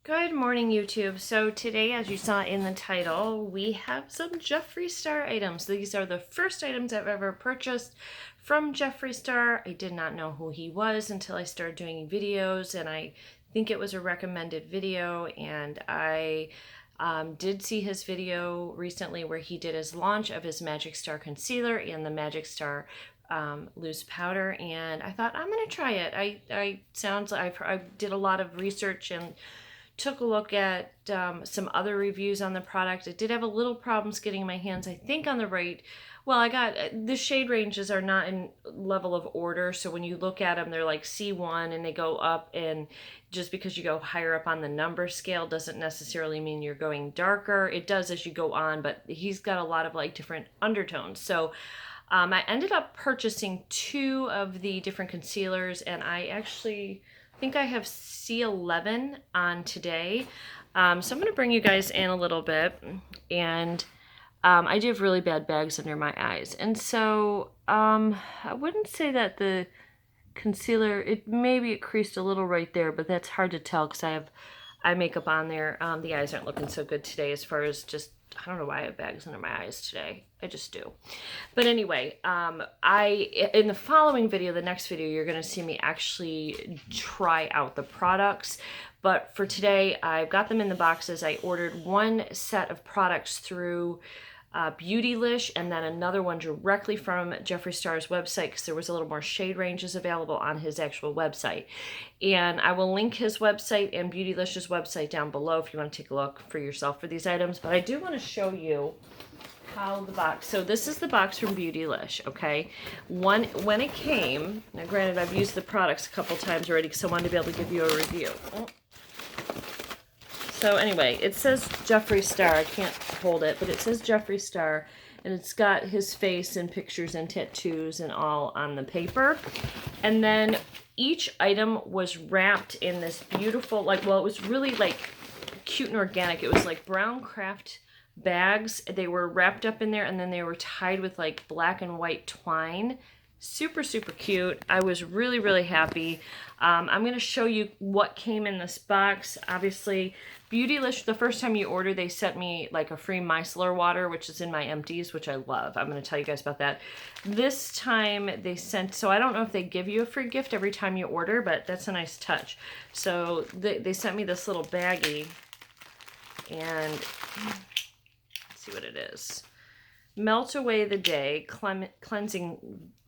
Good morning, YouTube. So today, as you saw in the title, we have some Jeffree Star items. These are the first items I've ever purchased from Jeffree Star. I did not know who he was until I started doing videos, and I think it was a recommended video, and I did see his video recently where he did his launch of his Magic Star Concealer and the Magic Star loose powder, and I thought I'm gonna try it. I did a lot of research and took a look at some other reviews on the product. I did have a little problems getting my hands, I think, on the right. Well, I got the shade ranges are not in level of order, so when you look at them, they're like C1 and they go up, and just because you go higher up on the number scale doesn't necessarily mean you're going darker. It does as you go on, but he's got a lot of like different undertones. So I ended up purchasing 2 of the different concealers, and I actually think I have C11 on today. So I'm going to bring you guys in a little bit, and I do have really bad bags under my eyes. And so I wouldn't say that the concealer, maybe it creased a little right there, but that's hard to tell because I have eye makeup on there. The eyes aren't looking so good today as far as just, I don't know why I have bags under my eyes today. I just do. But anyway, in the following video, the next video, you're going to see me actually try out the products. But for today, I've got them in the boxes. I ordered one set of products through Beautylish, and then another one directly from Jeffree Star's website because there was a little more shade ranges available on his actual website. And I will link his website and Beautylish's website down below if you want to take a look for yourself for these items. But I do want to show you how the box, so this is the box from Beautylish, okay? When it came, now granted I've used the products a couple times already because I wanted to be able to give you a review. So anyway, it says Jeffree Star. I can't hold it, but it says Jeffree Star, and it's got his face and pictures and tattoos and all on the paper. And then each item was wrapped in this beautiful, like, well, it was really like cute and organic. It was like brown craft bags. They were wrapped up in there, and then they were tied with like black and white twine. Super, super cute. I was really, really happy. I'm going to show you what came in this box. Obviously, Beautylish, the first time you order, they sent me like a free micellar water, which is in my empties, which I love. I'm going to tell you guys about that. This time they sent, so I don't know if they give you a free gift every time you order, but that's a nice touch. So they sent me this little baggie, and let's see what it is. Melt Away the Day Cleansing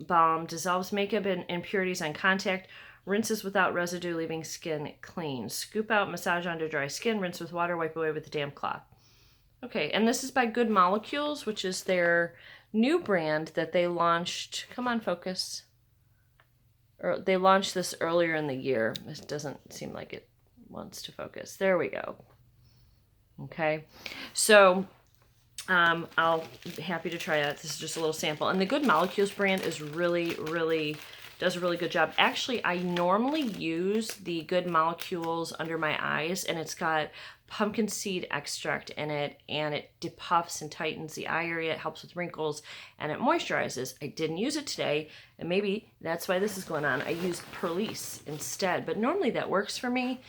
Balm dissolves makeup and impurities on contact, rinses without residue, leaving skin clean. Scoop out, massage onto dry skin, rinse with water, wipe away with a damp cloth. Okay, and this is by Good Molecules, which is their new brand that they launched. Come on, focus. They launched this earlier in the year. This doesn't seem like it wants to focus. There we go. Okay, so I'll be happy to try that. This is just a little sample. And the Good Molecules brand is really, really, does a really good job. Actually, I normally use the Good Molecules under my eyes, and it's got pumpkin seed extract in it, and it depuffs and tightens the eye area. It helps with wrinkles, and it moisturizes. I didn't use it today, and maybe that's why this is going on. I used Perlice instead, but normally that works for me.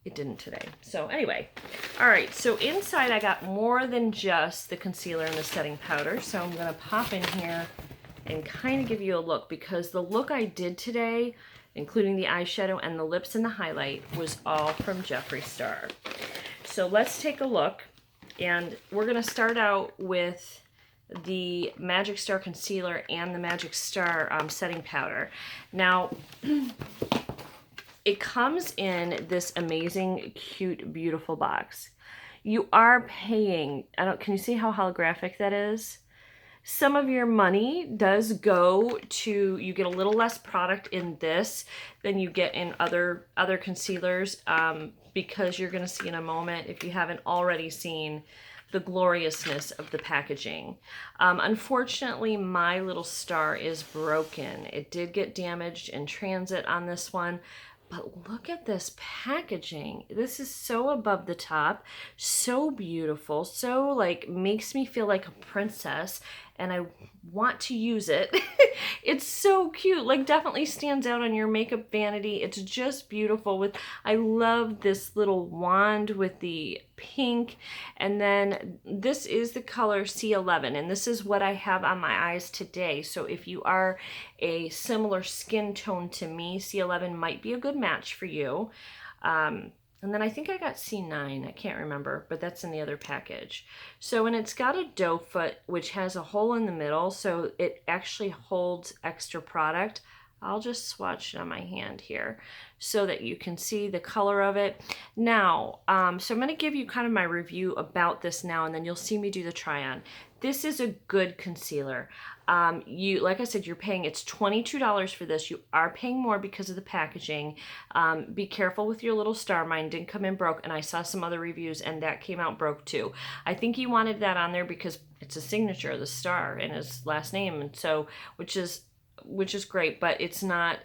It didn't today. So anyway, all right, so inside I got more than just the concealer and the setting powder. So I'm gonna pop in here and kind of give you a look, because the look I did today, including the eyeshadow and the lips and the highlight, was all from Jeffree Star. So let's take a look, and we're gonna start out with the Magic Star Concealer and the Magic Star setting powder. Now, it comes in this amazing, cute, beautiful box. You are paying, can you see how holographic that is? Some of your money does go to, you get a little less product in this than you get in other concealers, because you're gonna see in a moment, if you haven't already seen, the gloriousness of the packaging. Unfortunately, my little star is broken. It did get damaged in transit on this one. But look at this packaging. This is so above the top, so beautiful, so like makes me feel like a princess. and I want to use it. It's so cute, like definitely stands out on your makeup vanity. It's just beautiful. I love this little wand with the pink, and then this is the color C11, and this is what I have on my eyes today. So if you are a similar skin tone to me, C11 might be a good match for you. And then I think I got C9, I can't remember, but that's in the other package. So, and it's got a doe foot, which has a hole in the middle, so it actually holds extra product. I'll just swatch it on my hand here so that you can see the color of it. Now, so I'm going to give you kind of my review about this now, and then you'll see me do the try on. This is a good concealer. Like I said, you're paying, it's $22 for this. You are paying more because of the packaging. Be careful with your little star. Mine didn't come in broke, and I saw some other reviews and that came out broke too. I think he wanted that on there because it's a signature of the star and his last name, and so, which is great, but it's not,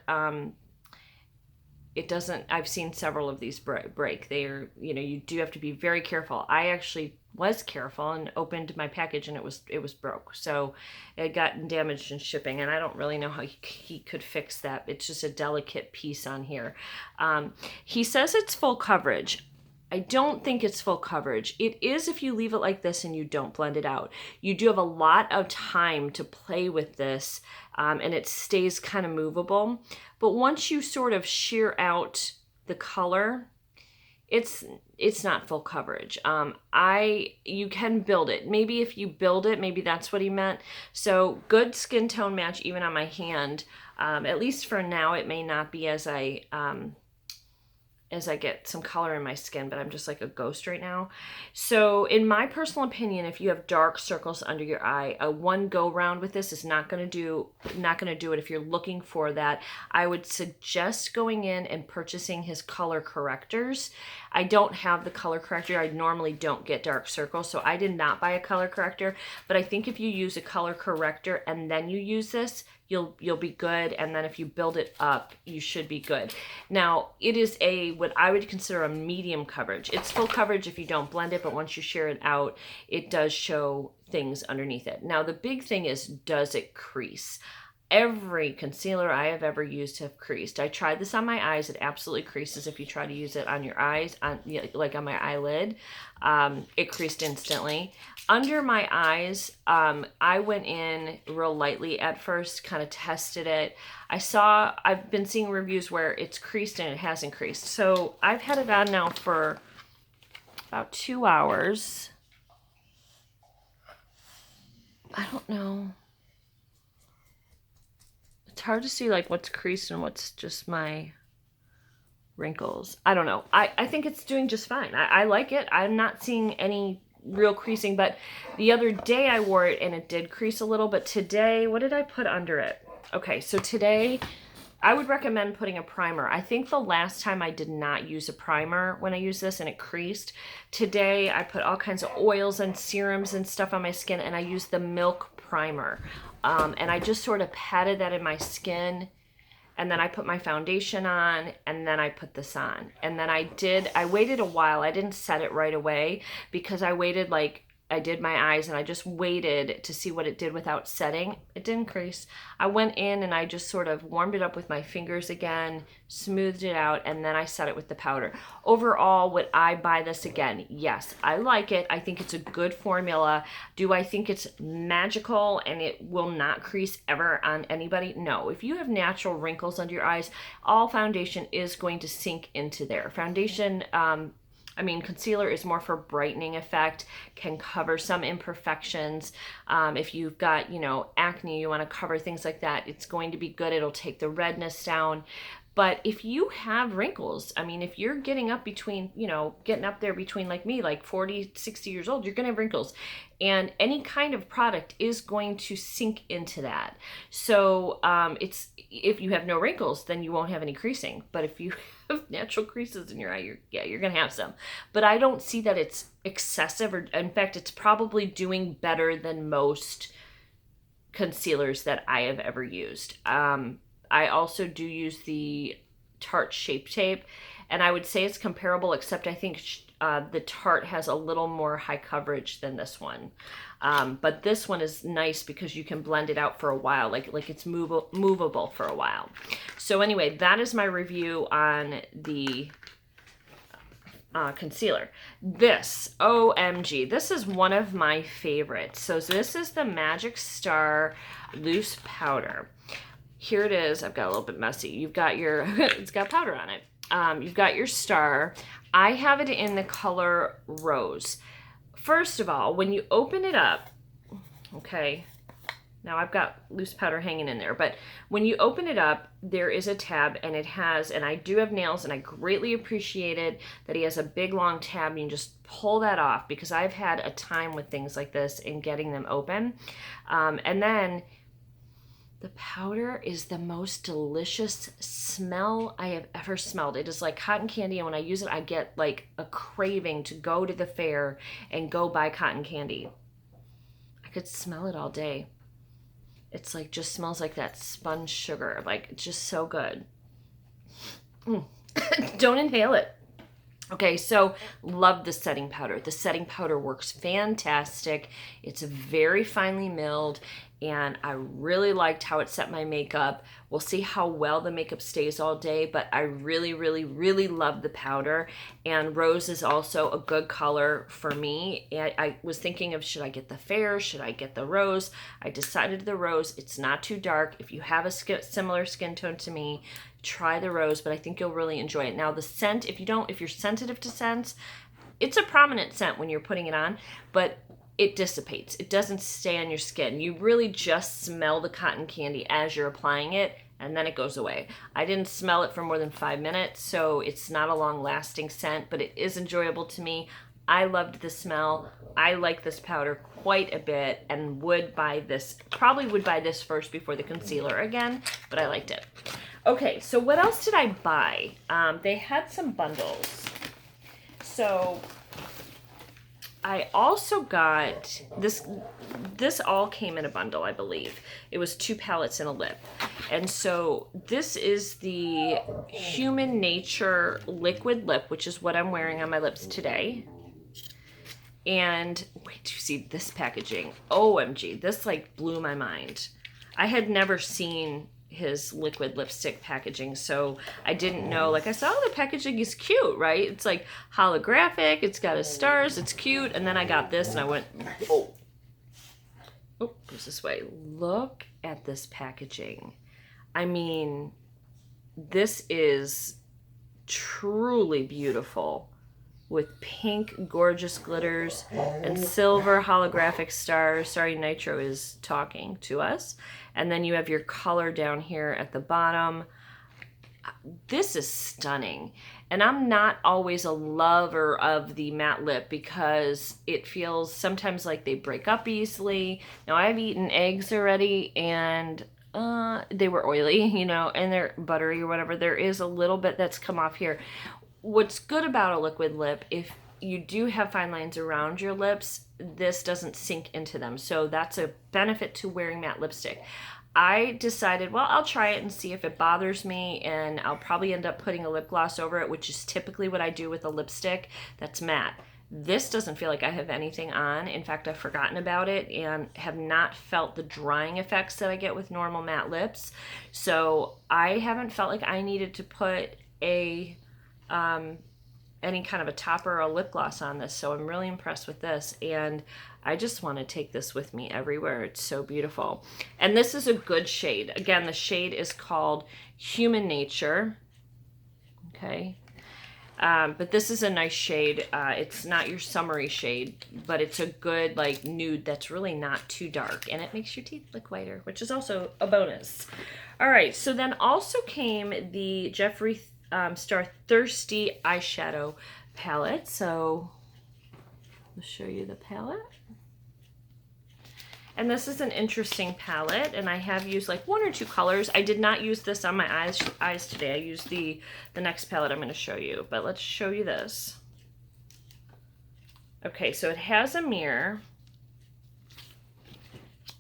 it doesn't, I've seen several of these break. They are, you do have to be very careful. I actually was careful and opened my package and it was broke. So it had gotten damaged in shipping, and I don't really know how he could fix that. It's just a delicate piece on here. He says it's full coverage. I don't think it's full coverage. It is if you leave it like this and you don't blend it out. You do have a lot of time to play with this, and it stays kind of movable. But once you sort of shear out the color, it's not full coverage. You can build it. Maybe if you build it, maybe that's what he meant. So good skin tone match even on my hand. At least for now, it may not be as I get some color in my skin, but I'm just like a ghost right now. So in my personal opinion, if you have dark circles under your eye, a one go round with this is not going to do it. If you're looking for that, I would suggest going in and purchasing his color correctors. I don't have the color corrector. I normally don't get dark circles, so I did not buy a color corrector, but I think if you use a color corrector and then you use this, you'll be good, and then if you build it up, you should be good. Now, it is what I would consider a medium coverage. It's full coverage if you don't blend it, but once you shear it out, it does show things underneath it. Now, the big thing is, does it crease? Every concealer I have ever used have creased. I tried this on my eyes. It absolutely creases if you try to use it on your eyes, like on my eyelid. It creased instantly. Under my eyes, I went in real lightly at first, kind of tested it. I've been seeing reviews where it's creased and it hasn't creased. So I've had it on now for about 2 hours. I don't know. It's hard to see like what's creased and what's just my wrinkles. I don't know. I think it's doing just fine. I like it. I'm not seeing any real creasing, but the other day I wore it and it did crease a little, but today, what did I put under it? Okay, so today I would recommend putting a primer. I think the last time I did not use a primer when I used this and it creased. Today I put all kinds of oils and serums and stuff on my skin, and I used the Milk Primer. And I just sort of patted that in my skin, and then I put my foundation on, and then I put this on. And then I waited a while. I didn't set it right away because I waited, like I did my eyes, and I just waited to see what it did without setting. It didn't crease. I went in and I just sort of warmed it up with my fingers again, smoothed it out, and then I set it with the powder. Overall, would I buy this again? Yes, I like it. I think it's a good formula. Do I think it's magical and it will not crease ever on anybody? No. If you have natural wrinkles under your eyes, all foundation is going to sink into there. Foundation, concealer is more for brightening effect, can cover some imperfections. If you've got, acne, you want to cover things like that, it's going to be good. It'll take the redness down. But if you have wrinkles, if you're getting up there between like me, like 40, 60 years old, you're going to have wrinkles. And any kind of product is going to sink into that. So if you have no wrinkles, then you won't have any creasing. But if you have natural creases in your eye, you're going to have some. But I don't see that it's excessive, or in fact, it's probably doing better than most concealers that I have ever used. I also do use the Tarte Shape Tape, and I would say it's comparable, except I think the Tarte has a little more high coverage than this one. But this one is nice because you can blend it out for a while, like it's movable for a while. So anyway, that is my review on the concealer. This, OMG, this is one of my favorites. So this is the Magic Star Loose Powder. Here it is. I've got a little bit messy. You've got your, it's got powder on it. You've got your star. I have it in the color Rose. First of all, when you open it up, okay, now I've got loose powder hanging in there, but when you open it up, there is a tab, and it has, and I do have nails, and I greatly appreciated that he has a big long tab, and you just pull that off, because I've had a time with things like this in getting them open. And then the powder is the most delicious smell I have ever smelled. It is like cotton candy, and when I use it, I get like a craving to go to the fair and go buy cotton candy. I could smell it all day. It's like, just smells like that spun sugar. Like, it's just so good. Don't inhale it. Okay, so love the setting powder. The setting powder works fantastic. It's very finely milled, and I really liked how it set my makeup. We'll see how well the makeup stays all day, but I really, really, really love the powder. And Rose is also a good color for me. I was thinking of, should I get the Fair? Should I get the Rose? I decided the Rose. It's not too dark. If you have a similar skin tone to me, try the Rose, but I think you'll really enjoy it. Now the scent, if you're sensitive to scents, it's a prominent scent when you're putting it on, but it dissipates. It doesn't stay on your skin. You really just smell the cotton candy as you're applying it, and then it goes away. I didn't smell it for more than 5 minutes, so it's not a long-lasting scent, but it is enjoyable to me. I loved the smell. I like this powder quite a bit, and would buy this, probably would buy this first before the concealer again, but I liked it. Okay, so what else did I buy? They had some bundles. So I also got this all came in a bundle, I believe. It was 2 palettes and a lip. And so this is the Human Nature Liquid Lip, which is what I'm wearing on my lips today. And wait, do you see this packaging? OMG, this like blew my mind. I had never seen his liquid lipstick packaging, so I didn't know. Like, I saw, oh, the packaging is cute, right? It's like holographic, it's got his stars, it's cute. And then I got this and I went, oh, goes this way. Look at this packaging. I mean, this is truly beautiful, with pink gorgeous glitters and silver holographic stars. Sorry, Nitro is talking to us. And then you have your color down here at the bottom. This is stunning. And I'm not always a lover of the matte lip because it feels sometimes like they break up easily. Now, I've eaten eggs already, and they were oily, you know, and they're buttery or whatever. There is a little bit that's come off here. What's good about a liquid lip, if you do have fine lines around your lips, this doesn't sink into them. So that's a benefit to wearing matte lipstick. I decided, well, I'll try it and see if it bothers me, and I'll probably end up putting a lip gloss over it, which is typically what I do with a lipstick that's matte. This doesn't feel like I have anything on. In fact, I've forgotten about it and have not felt the drying effects that I get with normal matte lips. So I haven't felt like I needed to put a any kind of a topper or a lip gloss on this, so I'm really impressed with this, and I just want to take this with me everywhere. It's so beautiful. And this is a good shade. Again, the shade is called Human Nature. Okay. But this is a nice shade. It's not your summery shade, but it's a good like nude that's really not too dark, and it makes your teeth look whiter, which is also a bonus. All right, so then also came the Jeffree Star Thirsty eyeshadow palette. So I'll show you the palette. And this is an interesting palette, and I have used like 1 or 2 colors. I did not use this on my eyes today. I used the next palette I'm going to show you, but let's show you this. Okay, so it has a mirror,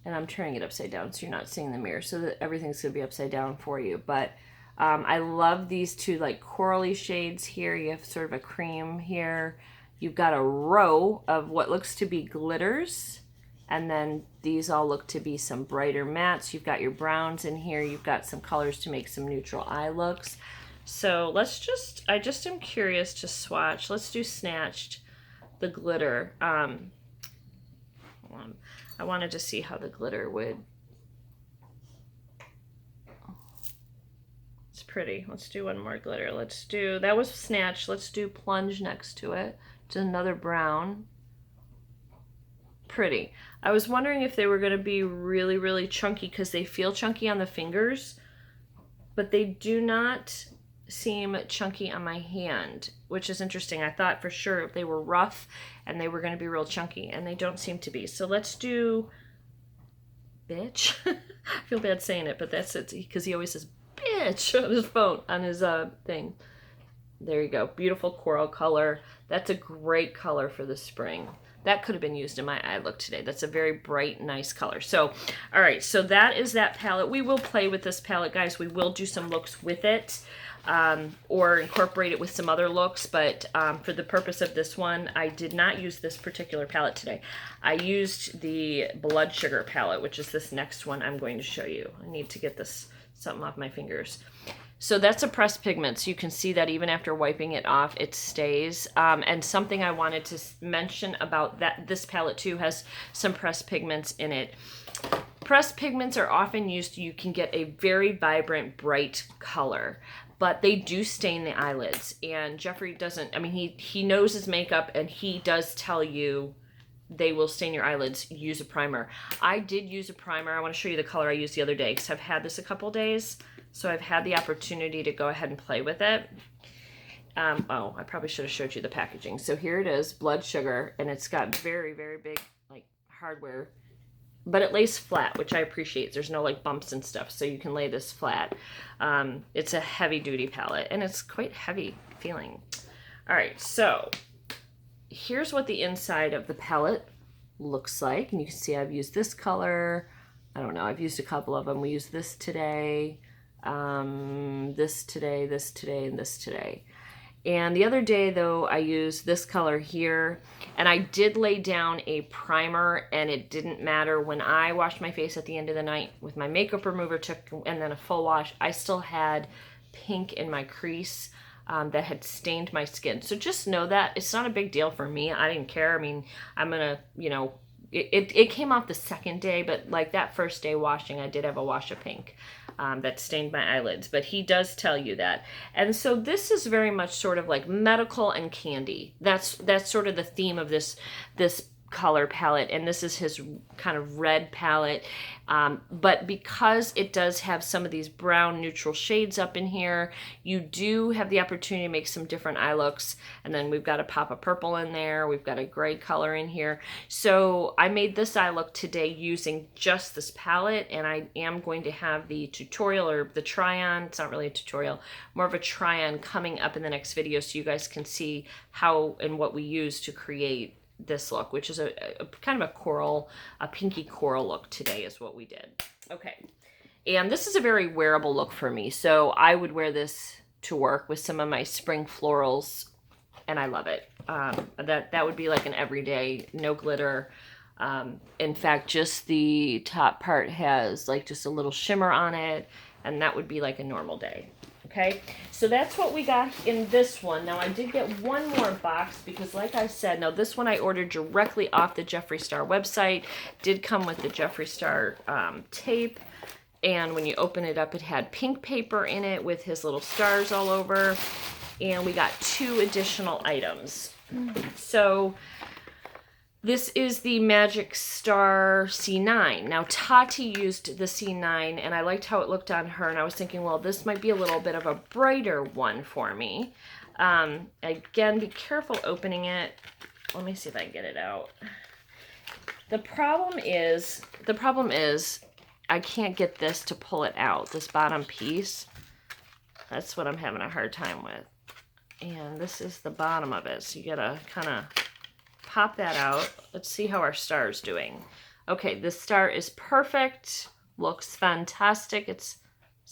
and I'm turning it upside down so you're not seeing the mirror, so that everything's going to be upside down for you. But I love these 2 like corally shades here. You have sort of a cream here. You've got a row of what looks to be glitters, and then these all look to be some brighter mattes. You've got your browns in here. You've got some colors to make some neutral eye looks. So I just am curious to swatch. Let's do Snatched, the glitter. Hold on. I wanted to see how the glitter would. It's pretty. Let's do one more glitter. That was Snatched. Let's do Plunge next to it. It's another brown. Pretty. I was wondering if they were going to be really, really chunky because they feel chunky on the fingers, but they do not seem chunky on my hand, which is interesting. I thought for sure they were rough and they were going to be real chunky, and they don't seem to be. So let's do Bitch. I feel bad saying it, but that's it, because he always says bitch on his phone, on his thing. There you go. Beautiful coral color. That's a great color for the spring. That could have been used in my eye look today. That's a very bright, nice color. So, all right, so that is that palette. We will play with this palette, guys. We will do some looks with it, or incorporate it with some other looks, but for the purpose of this one, I did not use this particular palette today. I used the Blood Sugar palette, which is this next one I'm going to show you. I need to get something off my fingers. So that's a pressed pigment. So you can see that even after wiping it off, it stays. And something I wanted to mention about this palette too has some pressed pigments in it. Pressed pigments are often used, you can get a very vibrant, bright color, but they do stain the eyelids. And Jeffree doesn't, I mean, he knows his makeup, and he does tell you they will stain your eyelids. Use a primer. I did use a primer. I want to show you the color I used the other day because I've had this a couple days. So I've had the opportunity to go ahead and play with it. Oh, I probably should have showed you the packaging. So here it is, Blood Sugar, and it's got very, very big like hardware, but it lays flat, which I appreciate. There's no like bumps and stuff, so you can lay this flat. It's a heavy duty palette, and it's quite heavy feeling. All right, so here's what the inside of the palette looks like, and you can see I've used this color. I don't know, I've used a couple of them. We used this today. This today, this today, and this today. And the other day though, I used this color here, and I did lay down a primer, and it didn't matter. When I washed my face at the end of the night with my makeup remover, and then a full wash, I still had pink in my crease that had stained my skin. So just know that it's not a big deal for me. I didn't care. I mean, I'm gonna, you know, it came off the second day, but like that first day washing, I did have a wash of pink that stained my eyelids, but he does tell you that. And so this is very much sort of like medical and candy. That's sort of the theme of this color palette, and this is his kind of red palette, but because it does have some of these brown neutral shades up in here, you do have the opportunity to make some different eye looks. And then we've got a pop of purple in there, we've got a gray color in here. So I made this eye look today using just this palette, and I am going to have the tutorial, or the try-on, it's not really a tutorial, more of a try-on coming up in the next video, so you guys can see how and what we use to create this look, which is a kind of a coral, a pinky coral look today is what we did. Okay, and this is a very wearable look for me, so I would wear this to work with some of my spring florals, and I love it. That would be like an everyday, no glitter. In fact, just the top part has like just a little shimmer on it, and that would be like a normal day. Okay, so that's what we got in this one. Now I did get one more box because, like I said, now this one I ordered directly off the Jeffree Star website. Did come with the Jeffree Star tape, and when you open it up, it had pink paper in it with his little stars all over, and we got 2 additional items. So this is the Magic Star C9. Now, Tati used the C9, and I liked how it looked on her, and I was thinking, well, this might be a little bit of a brighter one for me. Again, be careful opening it. Let me see if I can get it out. The problem is I can't get this to pull it out, this bottom piece. That's what I'm having a hard time with. And this is the bottom of it, so you gotta kind of pop that out. Let's see how our star is doing. Okay, this star is perfect. Looks fantastic. It's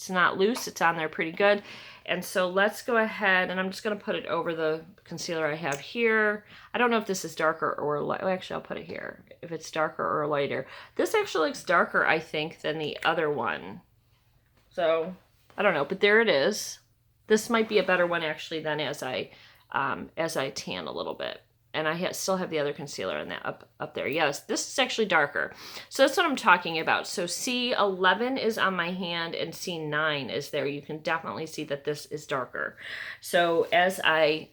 It's not loose. It's on there pretty good. And so let's go ahead, and I'm just going to put it over the concealer I have here. I don't know if this is darker or light. Well, actually, I'll put it here if it's darker or lighter. This actually looks darker, I think, than the other one. So I don't know, but there it is. This might be a better one actually than as I tan a little bit. And I still have the other concealer in that up there. Yes, this is actually darker. So that's what I'm talking about. So C11 is on my hand and C9 is there. You can definitely see that this is darker. So as I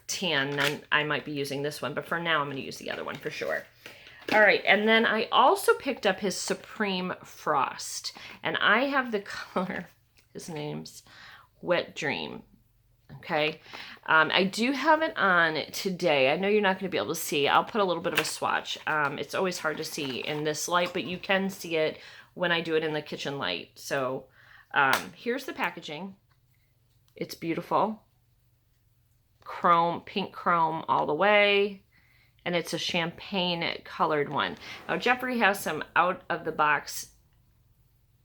tan, then I might be using this one. But for now, I'm going to use the other one for sure. All right, and then I also picked up his Supreme Frost. And I have the color, his name's Wet Dream. Okay, I do have it on today. I know you're not going to be able to see. I'll put a little bit of a swatch. It's always hard to see in this light, but you can see it when I do it in the kitchen light. So here's the packaging. It's beautiful. Chrome, pink chrome all the way. And it's a champagne colored one. Now Jeffree has some out of the box,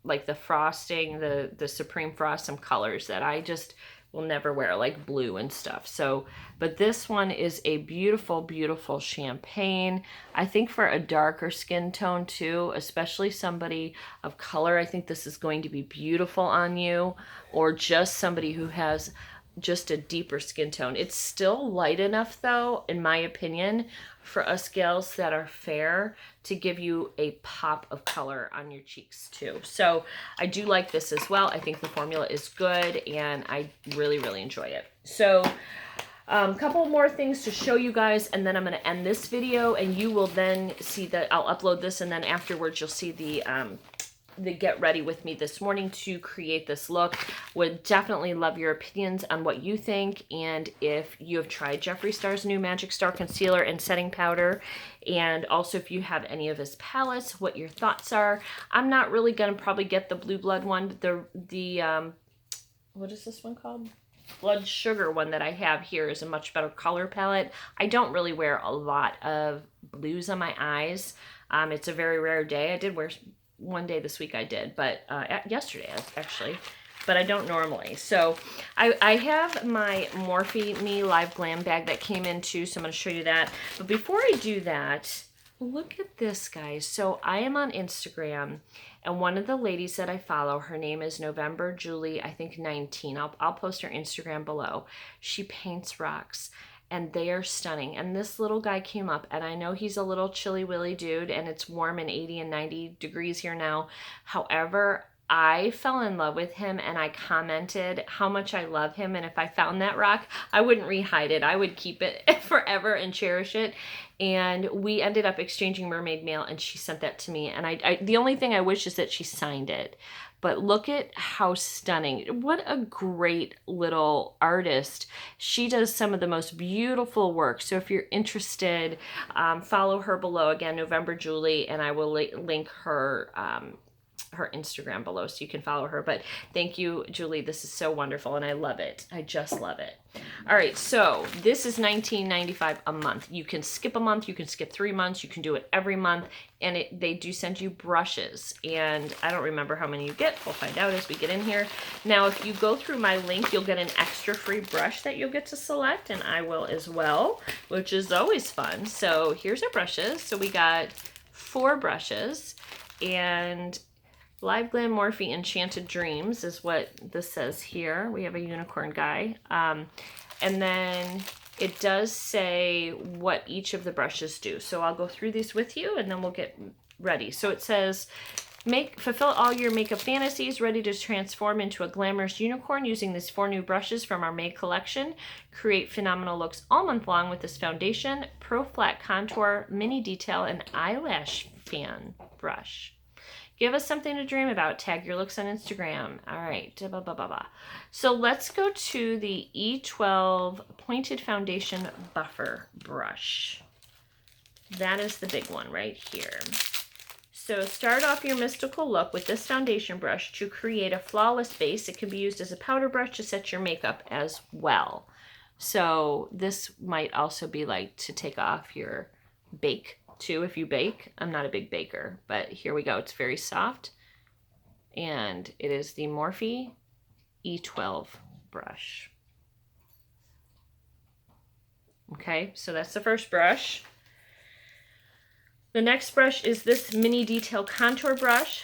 like the frosting, the Supreme Frost, some colors that I just will never wear, like blue and stuff. So, but this one is a beautiful, beautiful champagne. I think for a darker skin tone too, especially somebody of color, I think this is going to be beautiful on you, or just somebody who has just a deeper skin tone. It's still light enough though, in my opinion, for us gals that are fair to give you a pop of color on your cheeks too. So I do like this as well. I think the formula is good and I really, really enjoy it. So a couple more things to show you guys, and then I'm going to end this video, and you will then see that I'll upload this, and then afterwards you'll see the get ready with me this morning to create this look. Would definitely love your opinions on what you think, and if you have tried Jeffree Star's new Magic Star concealer and setting powder, and also if you have any of his palettes, what your thoughts are. I'm not really gonna probably get the Blue Blood one, but the what is this one called? Blood Sugar one that I have here is a much better color palette. I don't really wear a lot of blues on my eyes. It's a very rare day. I did wear one day this week, I did, but yesterday actually, but I don't normally. So I have my Morphe Me Live Glam bag that came in too, so I'm going to show you that. But before I do that, look at this, guys. So I am on Instagram, and one of the ladies that I follow, her name is November Julie, I think 19. I'll post her Instagram below. She paints rocks, and they are stunning. And this little guy came up, and I know he's a little chilly willy dude, and it's warm and 80 and 90 degrees here now. However, I fell in love with him, and I commented how much I love him, and if I found that rock, I wouldn't rehide it. I would keep it forever and cherish it. And we ended up exchanging mermaid mail, and she sent that to me, and I the only thing I wish is that she signed it. But look at how stunning. What a great little artist. She does some of the most beautiful work. So if you're interested, follow her below. Again, November Julie, and I will link her her Instagram below so you can follow her. But thank you, Julie. This is so wonderful, and I love it. I just love it. All right, so this is $19.95 a month. You can skip a month, you can skip 3 months, you can do it every month, and they do send you brushes, and I don't remember how many you get. We'll find out as we get in here. Now, if you go through my link, you'll get an extra free brush that you'll get to select, and I will as well, which is always fun. So here's our brushes. So we got 4 brushes, and Live Glam Morphe Enchanted Dreams is what this says here. We have a unicorn guy. And then it does say what each of the brushes do. So I'll go through these with you, and then we'll get ready. So it says, fulfill all your makeup fantasies, ready to transform into a glamorous unicorn using these 4 new brushes from our May collection. Create phenomenal looks all month long with this foundation, Pro Flat Contour, Mini Detail, and Eyelash Fan Brush. Give us something to dream about. Tag your looks on Instagram. All right. Blah, blah, blah, blah. So let's go to the E12 Pointed Foundation Buffer Brush. That is the big one right here. So start off your mystical look with this foundation brush to create a flawless base. It can be used as a powder brush to set your makeup as well. So this might also be like to take off your bake too if you bake. I'm not a big baker, but here we go. It's very soft And it is the Morphe E12 brush. Okay, so that's the first brush. The next brush is this mini detail contour brush.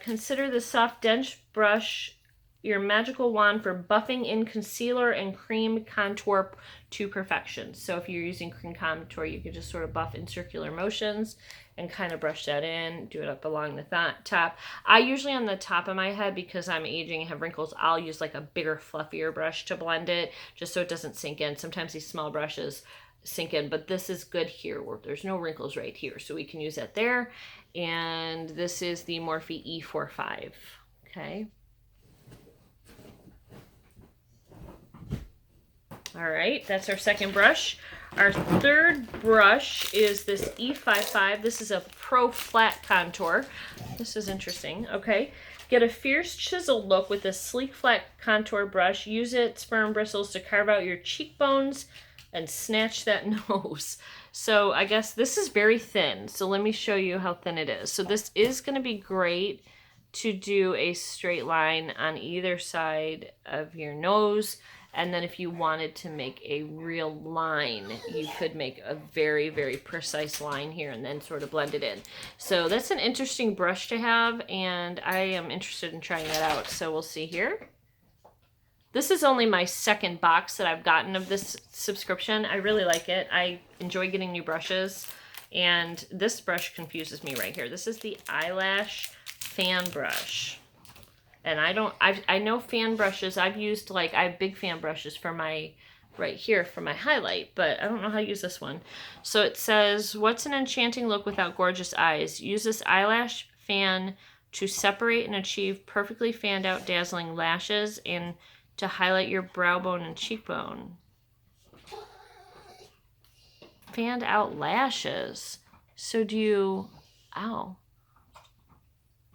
Consider the soft dense brush your magical wand for buffing in concealer and cream contour to perfection. So if you're using cream contour, you can just sort of buff in circular motions and kind of brush that in, do it up along the top. I usually on the top of my head, because I'm aging and have wrinkles, I'll use like a bigger, fluffier brush to blend it, just so it doesn't sink in. Sometimes these small brushes sink in, but this is good here where there's no wrinkles right here, so we can use that there. And this is the Morphe E45. Okay. All right, that's our second brush. Our third brush is this E55. This is a pro flat contour. This is interesting. Okay. Get a fierce chisel look with this sleek flat contour brush. Use its firm bristles to carve out your cheekbones and snatch that nose. So I guess this is very thin. So let me show you how thin it is. So this is going to be great to do a straight line on either side of your nose. And then if you wanted to make a real line, you could make a very, very precise line here and then sort of blend it in. So that's an interesting brush to have, and I am interested in trying that out. So we'll see here. This is only my second box that I've gotten of this subscription. I really like it. I enjoy getting new brushes, and this brush confuses me right here. This is the Eyelash Fan Brush. And I know fan brushes. I've used, like, I have big fan brushes for my, right here for my highlight, but I don't know how to use this one. So it says, what's an enchanting look without gorgeous eyes? Use this eyelash fan to separate and achieve perfectly fanned out dazzling lashes and to highlight your brow bone and cheekbone. Fanned out lashes. So do you, ow.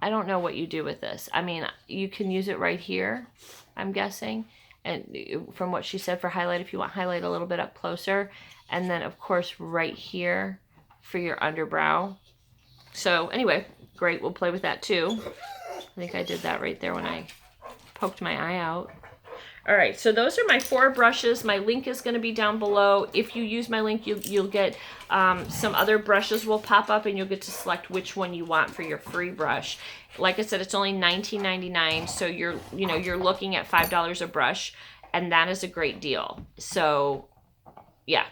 I don't know what you do with this. I mean, you can use it right here, I'm guessing. And from what she said for highlight, if you want highlight a little bit up closer. And then, of course, right here for your underbrow. So anyway, great. We'll play with that too. I think I did that right there when I poked my eye out. All right, so those are my 4 brushes. My link is going to be down below. If you use my link, you'll get some other brushes will pop up, and you'll get to select which one you want for your free brush. Like I said, it's only $19.99, so you're looking at $5 a brush, and that is a great deal. So yeah,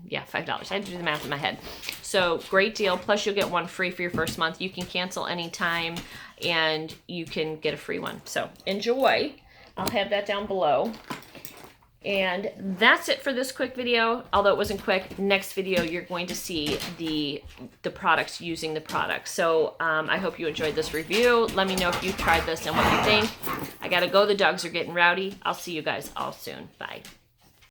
$5. I had to do the math in my head. So great deal. Plus you'll get one free for your first month. You can cancel anytime, and you can get a free one. So enjoy. I'll have that down below. And that's it for this quick video. Although it wasn't quick, next video you're going to see the products using the products. So I hope you enjoyed this review. Let me know if you tried this and what you think. I gotta go. The dogs are getting rowdy. I'll see you guys all soon. Bye.